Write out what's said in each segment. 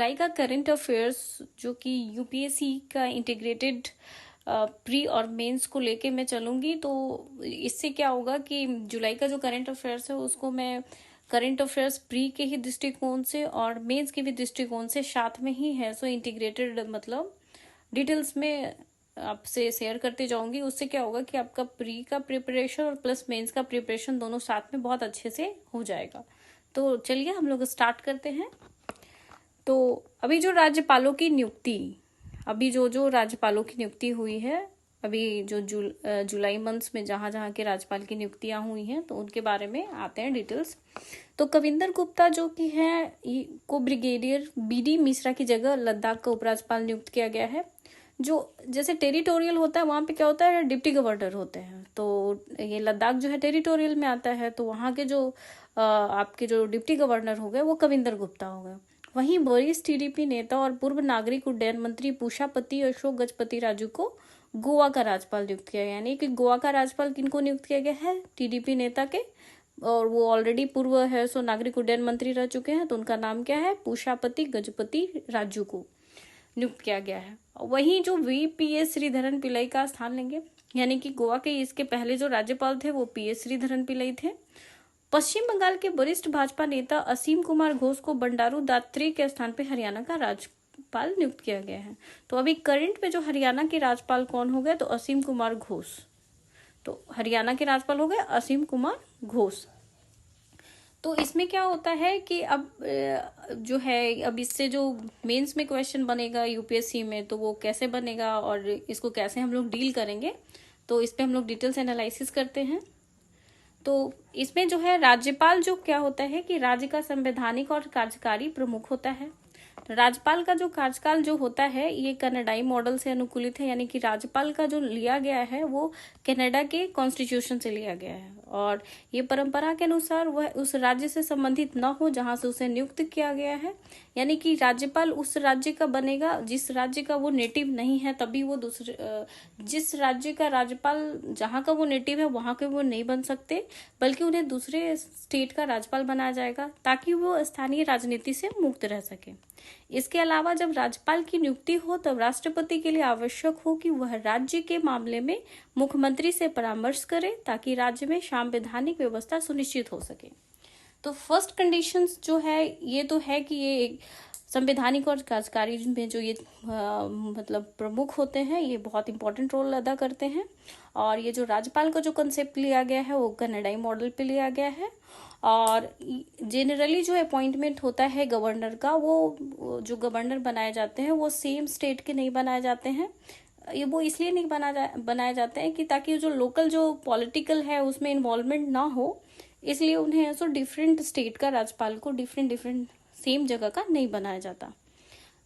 जुलाई का current affairs जो कि यूपीएससी का इंटीग्रेटेड प्री और मेंस को लेके मैं चलूंगी। तो इससे क्या होगा कि जुलाई का जो करंट अफेयर्स है उसको मैं करंट अफेयर्स प्री के ही दृष्टिकोण से और मेंस के भी दृष्टिकोण से साथ में ही है, सो इंटीग्रेटेड मतलब डिटेल्स में आपसे शेयर करते जाऊंगी। उससे क्या होगा कि आपका प्री का प्रिपरेशन और प्लस मेंस का प्रिपरेशन दोनों साथ में बहुत अच्छे से हो जाएगा। तो चलिए हम लोग स्टार्ट करते हैं। तो अभी जो राज्यपालों की नियुक्ति, अभी जो जो राज्यपालों की नियुक्ति हुई है, अभी जो जुलाई मंथ्स में जहां जहां के राज्यपाल की नियुक्तियां हुई हैं, तो उनके बारे में आते हैं डिटेल्स। तो कविंदर गुप्ता जो कि है को ब्रिगेडियर बीडी मिश्रा की जगह लद्दाख का उपराज्यपाल नियुक्त किया गया है। जो जैसे टेरिटोरियल होता है वहां पे क्या होता है, डिप्टी गवर्नर होते हैं। तो ये लद्दाख जो है टेरिटोरियल में आता है, तो वहां के जो आपके जो डिप्टी गवर्नर हो गए वो कविंदर गुप्ता हो गए। वहीं वरिष्ठ टीडीपी नेता और पूर्व नागरिक उड्डयन मंत्री पूषापति अशोक गजपति राजू को गोवा का राज्यपाल नियुक्त किया गया। यानी कि गोवा का राज्यपाल किनको नियुक्त किया गया है, टीडीपी नेता के, और वो ऑलरेडी पूर्व है सो नागरिक उड्डयन मंत्री रह चुके हैं। तो उनका नाम क्या है, पूषापति गजपति राजू को नियुक्त किया गया है। वहीं जो वीपीएस श्रीधरन पिल्लई का स्थान लेंगे, यानी कि गोवा के इसके पहले जो राज्यपाल थे वो पीएस श्रीधरन पिल्लई थे। पश्चिम बंगाल के वरिष्ठ भाजपा नेता असीम कुमार घोष को बंडारू दत्तात्रेय के स्थान पर हरियाणा का राज्यपाल नियुक्त किया गया है। तो अभी करंट में जो हरियाणा के राज्यपाल कौन हो गए, तो असीम कुमार घोष। तो हरियाणा के राज्यपाल हो गए असीम कुमार घोष। तो इसमें क्या होता है कि अब जो है, अब इससे जो मेंस में क्वेश्चन बनेगा यूपीएससी में, तो वो कैसे बनेगा और इसको कैसे हम लोग डील करेंगे, तो इस पे हम लोग डिटेल्स एनालिसिस करते हैं। तो इसमें जो है राज्यपाल जो क्या होता है कि राज्य का संवैधानिक और कार्यकारी प्रमुख होता है। राज्यपाल का जो कार्यकाल जो होता है ये कनाडाई मॉडल से अनुकूलित है, यानी कि राज्यपाल का जो लिया गया है वो कनाडा के कॉन्स्टिट्यूशन से लिया गया है, और ये परंपरा के अनुसार वह उस राज्य से संबंधित न हो जहां से उसे नियुक्त किया गया है। यानी कि राज्यपाल उस राज्य का बनेगा जिस राज्य का वो नेटिव नहीं है, तभी वो दूसरे जिस राज्य का राज्यपाल जहां का वो नेटिव है वहां के वो नहीं बन सकते, बल्कि उन्हें दूसरे स्टेट का राज्यपाल बनाया जाएगा ताकि वो स्थानीय राजनीति से मुक्त रह सके। इसके अलावा जब राज्यपाल की नियुक्ति हो तब राष्ट्रपति के लिए आवश्यक हो कि वह राज्य के मामले में मुख्यमंत्री से परामर्श करे ताकि राज्य में संवैधानिक व्यवस्था सुनिश्चित हो सके। तो फर्स्ट कंडीशंस जो है ये तो है कि ये संवैधानिक और कार्यकारी में जो ये मतलब प्रमुख होते हैं ये बहुत इंपॉर्टेंट रोल अदा करते हैं। और ये जो राज्यपाल का जो कंसेप्ट लिया गया है वो कनाडाई मॉडल पे लिया गया है। और जनरली जो अपॉइंटमेंट होता है गवर्नर का, वो जो गवर्नर बनाए जाते हैं वो सेम स्टेट के नहीं बनाए जाते हैं। ये वो इसलिए नहीं बनाए जाते हैं कि ताकि जो लोकल जो पॉलिटिकल है उसमें इन्वॉल्वमेंट ना हो, इसलिए उन्हें ऐसा डिफरेंट स्टेट का राज्यपाल को डिफरेंट सेम जगह का नहीं बनाया जाता।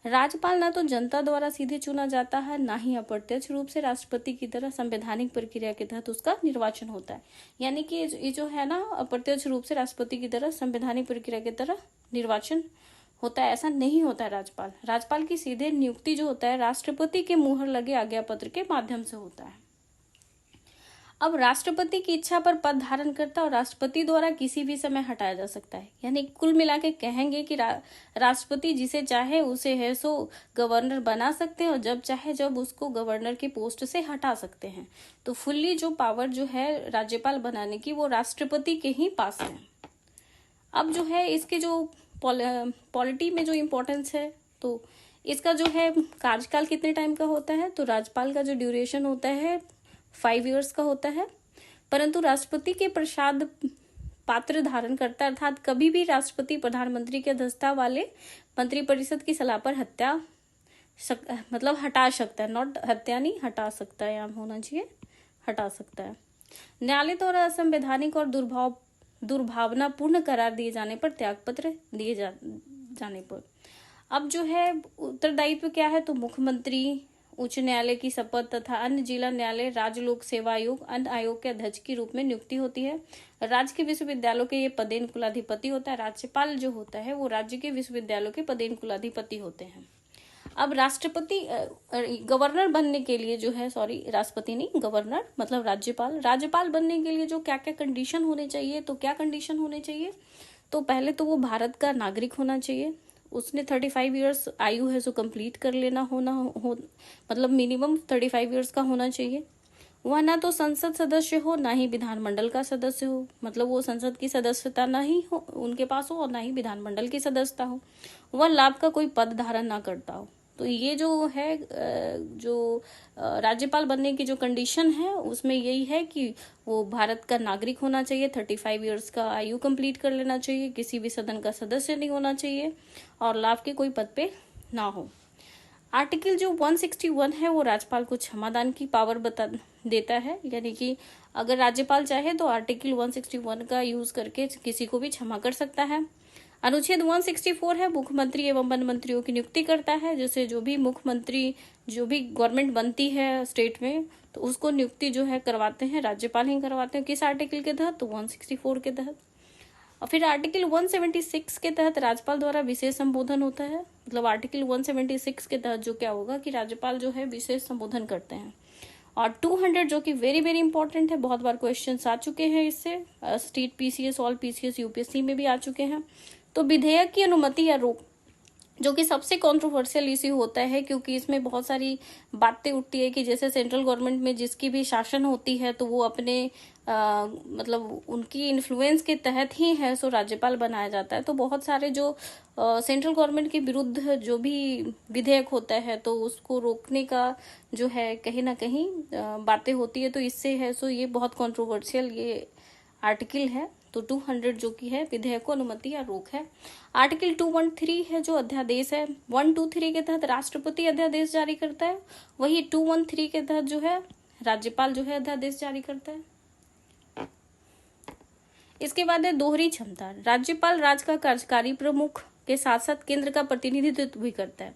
राज्यपाल ना तो जनता द्वारा सीधे चुना जाता है, ना ही अप्रत्यक्ष रूप से राष्ट्रपति की तरह संवैधानिक प्रक्रिया के तहत उसका निर्वाचन होता है। यानी कि ये जो है ना अप्रत्यक्ष रूप से राष्ट्रपति की तरह संवैधानिक प्रक्रिया की तरह निर्वाचन होता है, ऐसा नहीं होता है। राज्यपाल की सीधे नियुक्ति जो होता है राष्ट्रपति के मुहर लगे आज्ञा पत्र के माध्यम से होता है। अब राष्ट्रपति की इच्छा पर पद धारण करता और राष्ट्रपति द्वारा किसी भी समय हटाया जा सकता है। यानी कुल मिला के कहेंगे कि राष्ट्रपति जिसे चाहे उसे है सो गवर्नर बना सकते हैं और जब चाहे जब उसको गवर्नर की पोस्ट से हटा सकते हैं। तो फुल्ली जो पावर जो है राज्यपाल बनाने की वो राष्ट्रपति के ही पास है। अब जो है इसके जो पॉलिटी में जो इम्पोर्टेंस है, तो इसका जो है कार्यकाल कितने टाइम का होता है, तो राज्यपाल का जो ड्यूरेशन होता है 5 years का होता है। परंतु राष्ट्रपति के प्रसाद पात्र धारण करता, अर्थात कभी भी राष्ट्रपति प्रधानमंत्री के अध्यक्षता वाले मंत्रिपरिषद की सलाह पर मतलब हटा सकता है, नॉट हत्या नहीं, हटा सकता है, यहाँ होना चाहिए हटा सकता है। न्यायालय द्वारा असंवैधानिक और दुर्भावनापूर्ण करार दिए जाने पर त्यागपत्र दिए जाने पर अब जो है उत्तरदायित्व क्या है, तो मुख्यमंत्री, उच्च न्यायालय की शपथ तथा अन्य जिला न्यायालय, राज्य लोक सेवा आयोग, अन्य आयोग के अध्यक्ष के रूप में नियुक्ति होती है। राज्य के विश्वविद्यालयों के ये पदेन कुलाधिपति होता है। राज्यपाल जो होता है वो राज्य के विश्वविद्यालयों के पदेन कुलाधिपति होते हैं। अब राष्ट्रपति गवर्नर बनने के लिए जो है, राष्ट्रपति नहीं, गवर्नर मतलब राज्यपाल बनने के लिए जो क्या क्या कंडीशन होने चाहिए, तो क्या कंडीशन होने चाहिए, तो पहले तो वो भारत का नागरिक होना चाहिए। उसने 35 ईयर्स आयु है सो कंप्लीट कर लेना हो मतलब मिनिमम 35 ईयर्स का होना चाहिए। वह ना तो संसद सदस्य हो ना ही विधानमंडल का सदस्य हो, मतलब वो संसद की सदस्यता ना ही हो उनके पास हो और ना ही विधानमंडल की सदस्यता हो। वह लाभ का कोई पद धारण ना करता हो। तो ये जो है जो राज्यपाल बनने की जो कंडीशन है उसमें यही है कि वो भारत का नागरिक होना चाहिए, 35 ईयर्स का आयु कंप्लीट कर लेना चाहिए, किसी भी सदन का सदस्य नहीं होना चाहिए और लाभ के कोई पद पे ना हो। आर्टिकल जो 161 है वो राज्यपाल को क्षमादान की पावर बता देता है, यानी कि अगर राज्यपाल चाहे तो आर्टिकल 161 का यूज करके किसी को भी क्षमा कर सकता है। अनुच्छेद 164 है मुख्यमंत्री एवं वन मंत्रियों की नियुक्ति करता है, जैसे जो भी मुख्यमंत्री जो भी गवर्नमेंट बनती है स्टेट में तो उसको नियुक्ति जो है करवाते हैं राज्यपाल ही करवाते हैं। किस आर्टिकल के तहत? तो 164 के तहत। और फिर आर्टिकल 176 के तहत राज्यपाल द्वारा विशेष संबोधन होता है, मतलब आर्टिकल 176 के तहत जो क्या होगा कि राज्यपाल जो है विशेष संबोधन करते हैं। और 200 जो कि वेरी वेरी इंपॉर्टेंट है, बहुत बार क्वेश्चंस आ चुके हैं इससे, state PCS, all PCS, UPSC में भी आ चुके हैं। तो विधेयक की अनुमति या रोक, जो कि सबसे कंट्रोवर्शियल इश्यू होता है क्योंकि इसमें बहुत सारी बातें उठती है कि जैसे सेंट्रल गवर्नमेंट में जिसकी भी शासन होती है तो वो अपने मतलब उनकी इन्फ्लुएंस के तहत ही है सो राज्यपाल बनाया जाता है। तो बहुत सारे जो सेंट्रल गवर्नमेंट के विरुद्ध जो भी विधेयक होता है तो उसको रोकने का जो है कहीं ना कहीं बातें होती है, तो इससे है सो ये बहुत कंट्रोवर्शियल ये आर्टिकल है। तो 200 जो कि है विधेयक को अनुमति या रोक है। आर्टिकल 213 है जो अध्यादेश है, 123 के तहत राष्ट्रपति अध्यादेश जारी करता है, वही 213 के तहत जो है राज्यपाल जो है अध्यादेश जारी करता है। इसके बाद है दोहरी क्षमता, राज्यपाल राज्य का कार्यकारी प्रमुख के साथ साथ केंद्र का प्रतिनिधित्व भी करता है।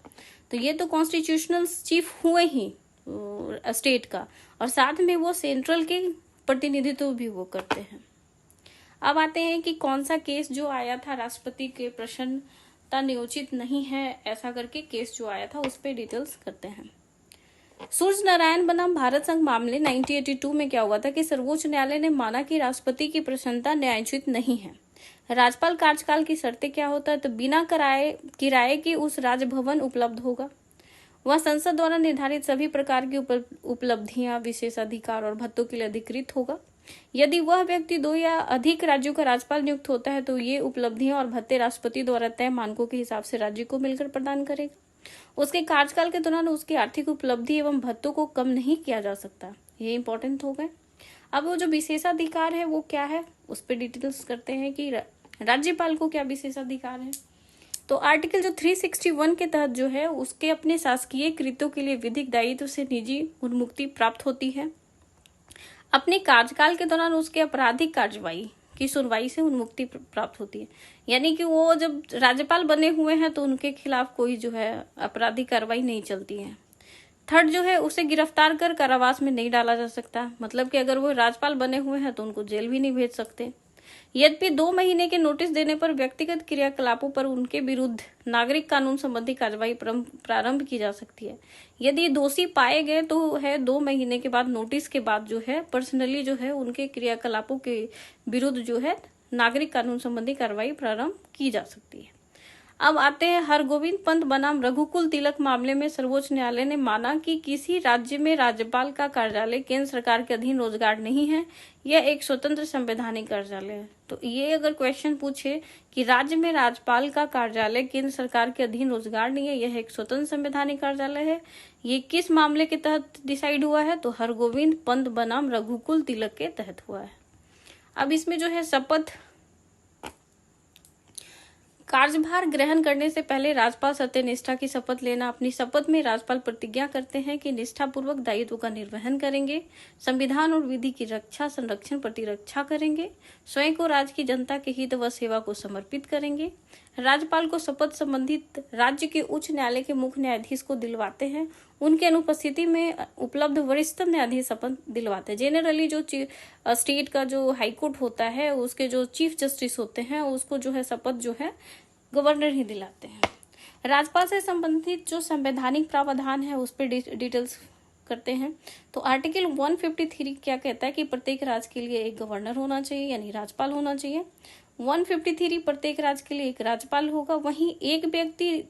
तो ये तो कॉन्स्टिट्यूशनल चीफ हुए ही स्टेट का, और साथ में वो सेंट्रल के प्रतिनिधित्व भी वो करते हैं। अब आते हैं कि कौन सा केस जो आया था राष्ट्रपति के प्रसन्नता नियोजित नहीं है ऐसा करके केस जो आया था उस पर डिटेल्स करते हैं। सूर्य नारायण बनाम भारत संघ मामले 1982 में क्या हुआ था कि सर्वोच्च न्यायालय ने माना कि राष्ट्रपति की प्रसन्नता न्यायोचित नहीं है। राज्यपाल कार्यकाल की शर्तें क्या होता है? तो बिना किराए की उस राजभवन उपलब्ध होगा, वह संसद द्वारा निर्धारित सभी प्रकार की उपलब्धियां, विशेषाधिकार और भत्तों के लिए अधिकृत होगा। यदि वह व्यक्ति 2 या अधिक राज्यों का राज्यपाल नियुक्त होता है तो ये उपलब्धियां और भत्ते राष्ट्रपति द्वारा तय मानकों के हिसाब से राज्य को मिलकर प्रदान करेगा। उसके कार्यकाल के दौरान उसकी आर्थिक उपलब्धि एवं भत्तों को कम नहीं किया जा सकता। ये इंपॉर्टेंट हो गए। अब वो जो विशेषाधिकार है वो क्या है उस पर डिटेल्स करते हैं कि राज्यपाल को क्या विशेषाधिकार है। तो आर्टिकल जो 361 के तहत जो है उसके अपने शासकीय कृत्यों के लिए विधिक दायित्व से निजी उन्मुक्ति प्राप्त होती है। अपने कार्यकाल के दौरान उसके आपराधिक कार्यवाही की सुनवाई से उन्मुक्ति प्राप्त होती है, यानी कि वो जब राज्यपाल बने हुए हैं तो उनके खिलाफ कोई जो है आपराधिक कार्रवाई नहीं चलती है। थर्ड जो है उसे गिरफ्तार कर कारावास में नहीं डाला जा सकता, मतलब कि अगर वो राज्यपाल बने हुए हैं तो उनको जेल भी नहीं भेज सकते। यद्यपि 2 महीने के नोटिस देने पर व्यक्तिगत क्रियाकलापों पर उनके विरुद्ध नागरिक कानून संबंधी कार्यवाही प्रारंभ की जा सकती है। यदि दोषी पाए गए तो है 2 महीने के बाद नोटिस के बाद जो है पर्सनली जो है उनके क्रियाकलापों के विरुद्ध जो है नागरिक कानून संबंधी कार्रवाई प्रारंभ की जा सकती है। अब आते हैं हरगोविंद पंत बनाम रघुकुल तिलक मामले में सर्वोच्च न्यायालय ने माना कि किसी राज्य में राज्यपाल का कार्यालय केंद्र सरकार के अधीन रोजगार नहीं है, यह एक स्वतंत्र संवैधानिक कार्यालय है। तो ये अगर क्वेश्चन पूछे कि राज्य में राज्यपाल का कार्यालय केंद्र सरकार के अधीन रोजगार नहीं है, यह एक स्वतंत्र संवैधानिक कार्यालय है, ये किस मामले के तहत डिसाइड हुआ है? तो हरगोविंद पंत बनाम रघुकुल तिलक के तहत हुआ है। अब इसमें जो है शपथ, कार्यभार ग्रहण करने से पहले राज्यपाल सत्यनिष्ठा की शपथ लेना। अपनी शपथ में राज्यपाल प्रतिज्ञा करते हैं कि निष्ठापूर्वक दायित्व का निर्वहन करेंगे, संविधान और विधि की रक्षा, संरक्षण, प्रतिरक्षा करेंगे, स्वयं को राज्य की जनता के हित व सेवा को समर्पित करेंगे। राज्यपाल को शपथ संबंधित राज्य के उच्च न्यायालय के मुख्य न्यायाधीश को दिलवाते हैं, उनके अनुपस्थिति में उपलब्ध वरिष्ठ न्यायाधीश शपथ दिलवाते हैं। जेनरली जो स्टेट का जो हाईकोर्ट होता है उसके जो चीफ जस्टिस होते हैं उसको जो है शपथ जो है गवर्नर ही दिलाते हैं। राज्यपाल से संबंधित जो संवैधानिक प्रावधान है उस पर डिटेल्स करते हैं। तो आर्टिकल 153 क्या कहता है कि प्रत्येक राज्य के लिए एक गवर्नर होना चाहिए, यानी राज्यपाल होना चाहिए। 153 प्रत्येक राज्य के लिए एक राज्यपाल होगा। वहीं एक व्यक्ति